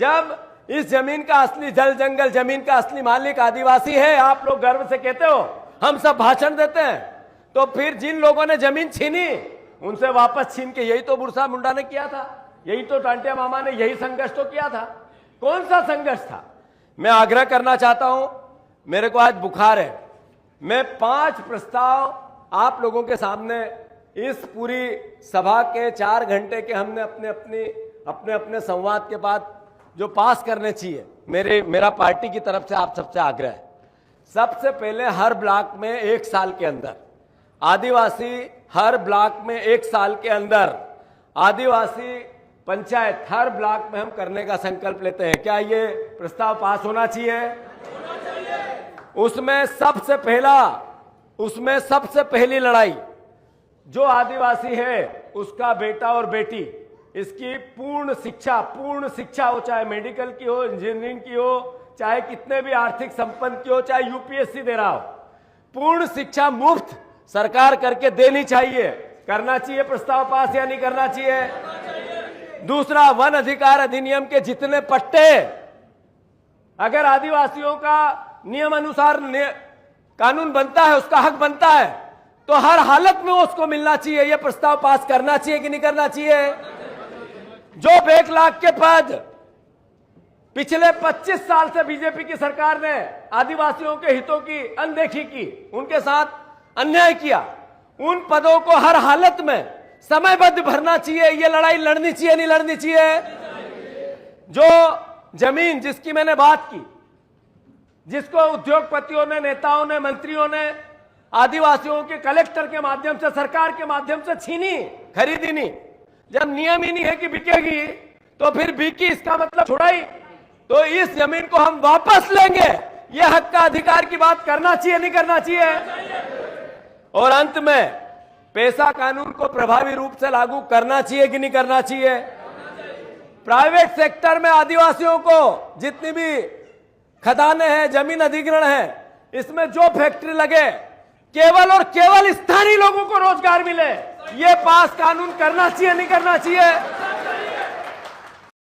जब इस जमीन का असली जल जंगल जमीन का असली मालिक आदिवासी है, आप लोग गर्व से कहते हो, हम सब भाषण देते हैं, तो फिर जिन लोगों ने जमीन छीनी उनसे वापस छीन के, यही तो बिरसा मुंडा ने किया था, यही तो टांटिया मामा ने यही संघर्ष तो किया था। कौन सा संघर्ष था? मैं आग्रह करना चाहता हूं, मेरे को आज बुखार है, मैं 5 प्रस्ताव आप लोगों के सामने इस पूरी सभा के 4 घंटे के हमने अपने अपने संवाद के बाद जो पास करने चाहिए, मेरा पार्टी की तरफ से आप सबसे आग्रह है। सबसे पहले हर ब्लॉक में 1 साल के अंदर आदिवासी, हर ब्लॉक में 1 साल के अंदर आदिवासी पंचायत हर ब्लॉक में हम करने का संकल्प लेते हैं। क्या ये प्रस्ताव पास होना चाहिए? उसमें सबसे पहली लड़ाई जो आदिवासी है उसका बेटा और बेटी, इसकी पूर्ण शिक्षा हो, चाहे मेडिकल की हो, इंजीनियरिंग की हो, चाहे कितने भी आर्थिक संपन्न की हो, चाहे यूपीएससी दे रहा हो, पूर्ण शिक्षा मुफ्त सरकार करके देनी चाहिए। करना चाहिए प्रस्ताव पास या नहीं करना चाहिए? दूसरा, वन अधिकार अधिनियम के जितने पट्टे अगर आदिवासियों का नियम अनुसार कानून बनता है, उसका हक बनता है, तो हर हालत में उसको मिलना चाहिए। यह प्रस्ताव पास करना चाहिए कि नहीं करना चाहिए? जो 1 लाख के पद पिछले 25 साल से बीजेपी की सरकार ने आदिवासियों के हितों की अनदेखी की, उनके साथ अन्याय किया, उन पदों को हर हालत में समयबद्ध भरना चाहिए। ये लड़ाई लड़नी चाहिए नहीं लड़नी चाहिए? जो जमीन जिसकी मैंने बात की, जिसको उद्योगपतियों ने, नेताओं ने, मंत्रियों ने आदिवासियों के कलेक्टर के माध्यम से, सरकार के माध्यम से छीनी, खरीदी नहीं, जब नियम ही नहीं है कि बिकेगी तो फिर बिकी, इसका मतलब छुड़ाई, तो इस जमीन को हम वापस लेंगे। यह हक का अधिकार की बात करना चाहिए नहीं करना चाहिए? और अंत में पैसा कानून को प्रभावी रूप से लागू करना चाहिए कि नहीं करना चाहिए? प्राइवेट सेक्टर में आदिवासियों को जितनी भी खदानें हैं, जमीन अधिग्रहण है, इसमें जो फैक्ट्री लगे केवल और केवल स्थानीय लोगों को रोजगार मिले, ये पास कानून करना चाहिए नहीं करना चाहिए?